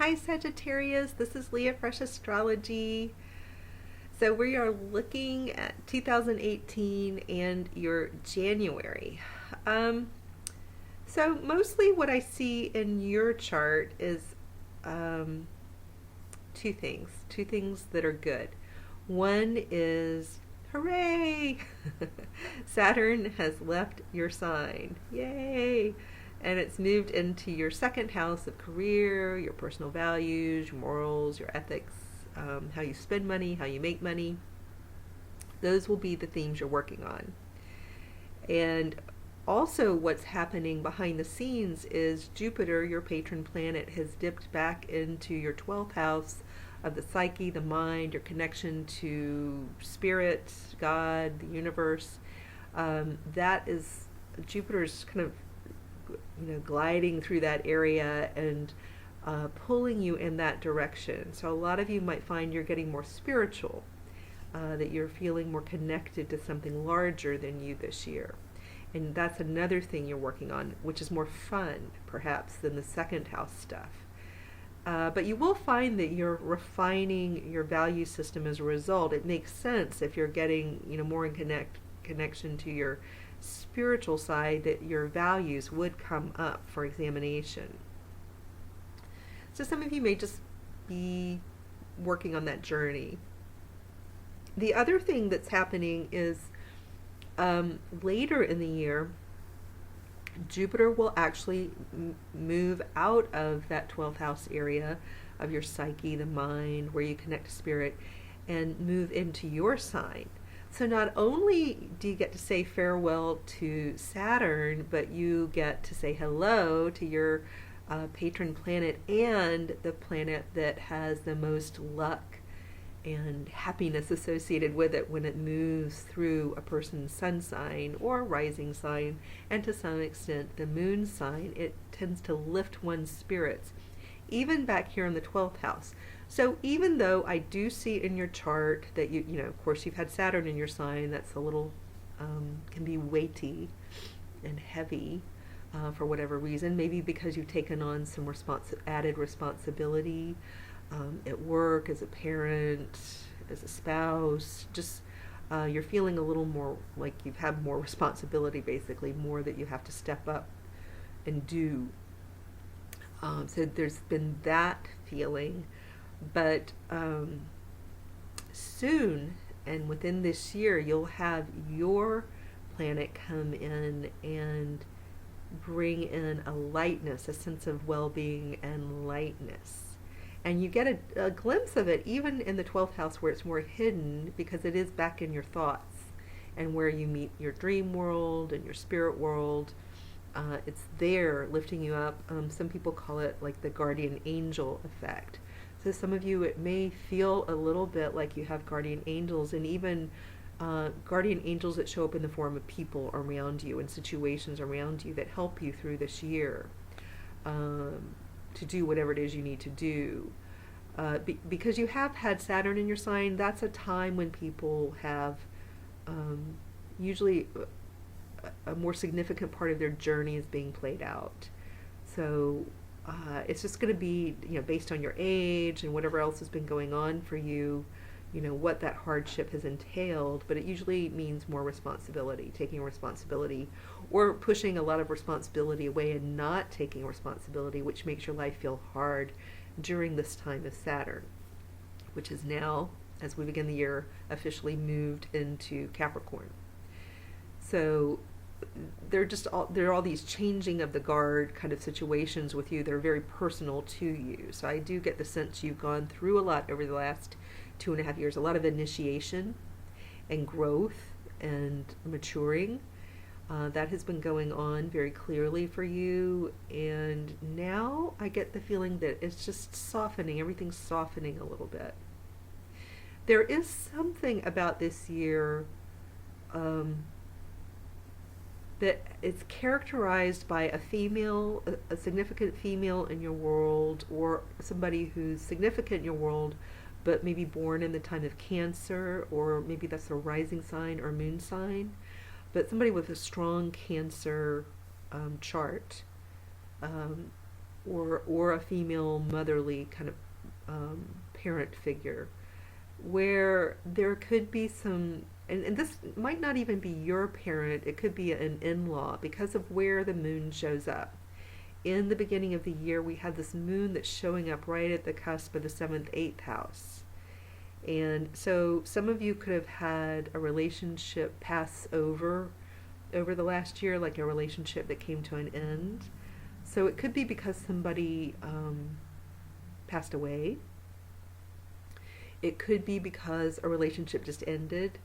Hi Sagittarius, this is Leah Fresh Astrology. So we are looking at 2018 and your January. Um, so mostly what I see in your chart is um, two things that are good. One is, hooray! Saturn has left your sign. Yay! And it's moved into your second house of career, your personal values, your morals, your ethics, how you spend money, how you make money. Those will be the themes you're working on. And also, what's happening behind the scenes is Jupiter, your patron planet, has dipped back into your 12th house of the psyche, the mind, your connection to spirit, God, the universe. That is Jupiter's kind of gliding through that area and pulling you in that direction. So a lot of you might find you're getting more spiritual, that you're feeling more connected to something larger than you this year. And that's another thing you're working on, which is more fun, perhaps, than the second house stuff. But you will find that you're refining your value system as a result. It makes sense if you're getting, more in connection to your spiritual side, that your values would come up for examination. So some of you may just be working on that journey. The other thing that's happening is later in the year, Jupiter will actually move out of that 12th house area of your psyche, the mind, where you connect to spirit, and move into your sign. So not only do you get to say farewell to Saturn, but you get to say hello to your patron planet and the planet that has the most luck and happiness associated with it when it moves through a person's sun sign or rising sign, and to some extent the moon sign. It tends to lift one's spirits, even back here in the 12th house. So even though I do see in your chart that of course you've had Saturn in your sign, that's a little, can be weighty and heavy for whatever reason, maybe because you've taken on some added responsibility at work, as a parent, as a spouse, just you're feeling a little more like you've had more responsibility, basically, more that you have to step up and do. So there's been that feeling. But soon, and within this year, you'll have your planet come in and bring in a lightness, a sense of well-being and lightness. And you get a glimpse of it even in the 12th house, where it's more hidden because it is back in your thoughts and where you meet your dream world and your spirit world. It's there lifting you up. Some people call it like the guardian angel effect. So some of you, it may feel a little bit like you have guardian angels, and even guardian angels that show up in the form of people around you and situations around you that help you through this year to do whatever it is you need to do. Because you have had Saturn in your sign, that's a time when people have usually a more significant part of their journey is being played out. So it's just going to be, based on your age and whatever else has been going on for you, what that hardship has entailed. But it usually means more responsibility, taking responsibility, or pushing a lot of responsibility away and not taking responsibility, which makes your life feel hard during this time of Saturn, which is now, as we begin the year, officially moved into Capricorn. So there are all these changing of the guard kind of situations with you that are very personal to you. So I do get the sense you've gone through a lot over the last 2.5 years, a lot of initiation and growth and maturing. That has been going on very clearly for you, and now I get the feeling that it's just softening, everything's softening a little bit. There is something about this year that it's characterized by a female, a significant female in your world, or somebody who's significant in your world, but maybe born in the time of Cancer, or maybe that's a rising sign or moon sign, but somebody with a strong Cancer chart. or a female motherly kind of parent figure, where there could be some, and this might not even be your parent, it could be an in-law because of where the moon shows up. In the beginning of the year, we had this moon that's showing up right at the cusp of the 7th, 8th house. And so some of you could have had a relationship pass over the last year, like a relationship that came to an end. So it could be because somebody passed away. It could be because a relationship just ended.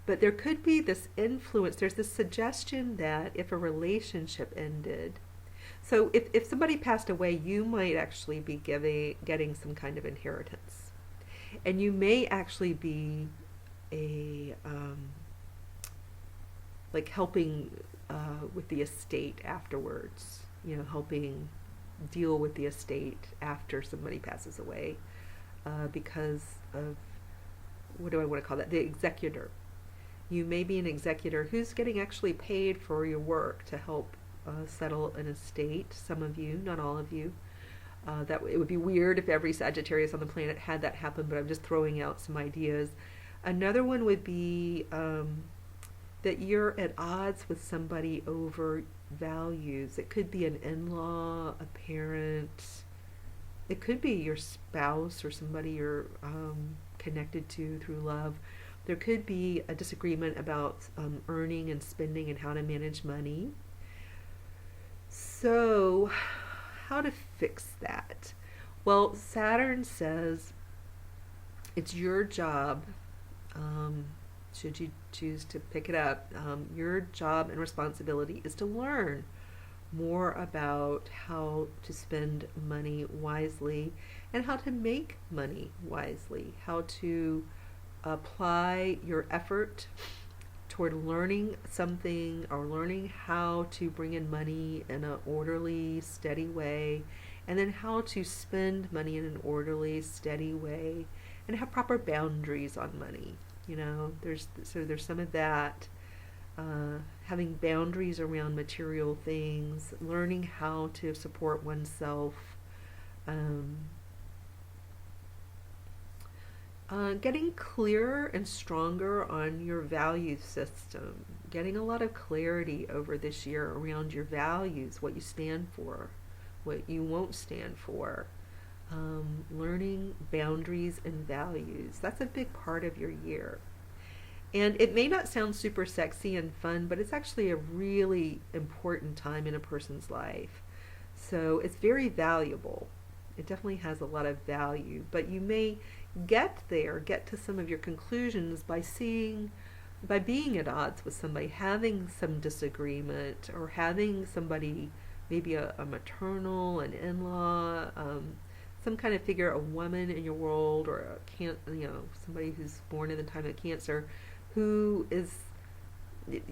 But there could be this influence, there's this suggestion that if a relationship ended, so if somebody passed away, you might actually be getting some kind of inheritance. And you may actually be a like helping with the estate afterwards, helping deal with the estate after somebody passes away, because of, what do I want to call that, the executor. You may be an executor who's getting actually paid for your work to help settle an estate. Some of you, not all of you. That it would be weird if every Sagittarius on the planet had that happen, but I'm just throwing out some ideas. Another one would be that you're at odds with somebody over values. It could be an in-law, a parent. It could be your spouse or somebody you're connected to through love. There could be a disagreement about earning and spending and how to manage money. So, how to fix that? Well, Saturn says it's your job, should you choose to pick it up, your job and responsibility is to learn more about how to spend money wisely and how to make money wisely, how to apply your effort toward learning something or learning how to bring in money in an orderly, steady way, and then how to spend money in an orderly, steady way, and have proper boundaries on money. There's some of that. Having boundaries around material things, learning how to support oneself, getting clearer and stronger on your value system, getting a lot of clarity over this year around your values, what you stand for, what you won't stand for, learning boundaries and values. That's a big part of your year. And it may not sound super sexy and fun, but it's actually a really important time in a person's life. So it's very valuable. It definitely has a lot of value, but you may get to some of your conclusions by being at odds with somebody, having some disagreement, or having somebody, maybe a maternal, an in-law, some kind of figure, a woman in your world, or somebody who's born in the time of Cancer, who is,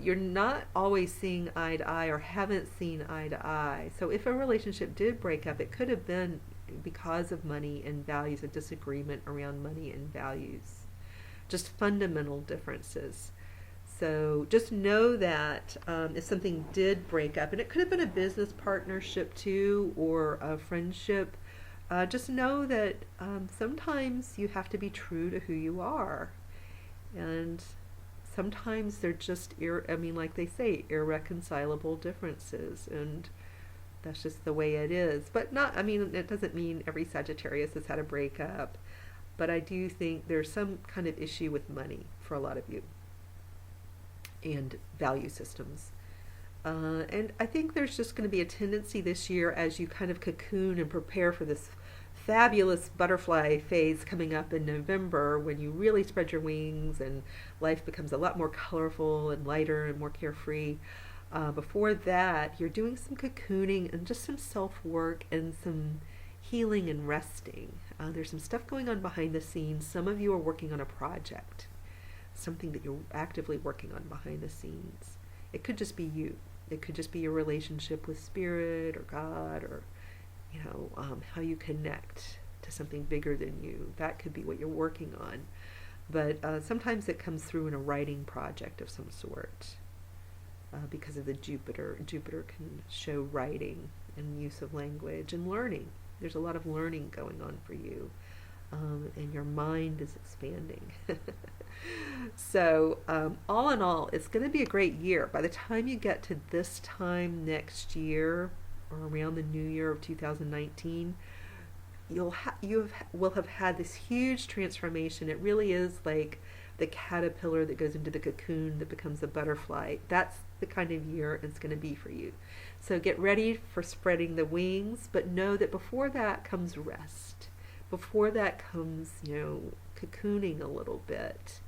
you're not always seeing eye to eye or haven't seen eye to eye. So if a relationship did break up, it could have been because of money and values, a disagreement around money and values, just fundamental differences. So just know that if something did break up, and it could have been a business partnership too, or a friendship, just know that sometimes you have to be true to who you are. And sometimes they're just, like they say, irreconcilable differences, and that's just the way it is. But it doesn't mean every Sagittarius has had a breakup, but I do think there's some kind of issue with money for a lot of you, and value systems. And I think there's just going to be a tendency this year, as you kind of cocoon and prepare for this fabulous butterfly phase coming up in November, when you really spread your wings and life becomes a lot more colorful and lighter and more carefree. Before that, you're doing some cocooning and just some self-work and some healing and resting. There's some stuff going on behind the scenes. Some of you are working on a project, something that you're actively working on behind the scenes. It could just be you. It could just be your relationship with spirit or God, or how you connect to something bigger than you. That could be what you're working on. But sometimes it comes through in a writing project of some sort, because of the Jupiter. Jupiter can show writing and use of language and learning. There's a lot of learning going on for you, and your mind is expanding. So all in all, it's going to be a great year. By the time you get to this time next year, or around the new year of 2019, will have had this huge transformation. It really is like the caterpillar that goes into the cocoon that becomes a butterfly. That's the kind of year it's going to be for you. So get ready for spreading the wings, but know that before that comes rest. Before that comes, cocooning a little bit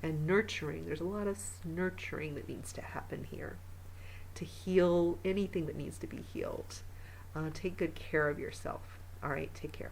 and nurturing. There's a lot of nurturing that needs to happen here to heal anything that needs to be healed. Take good care of yourself. All right, take care.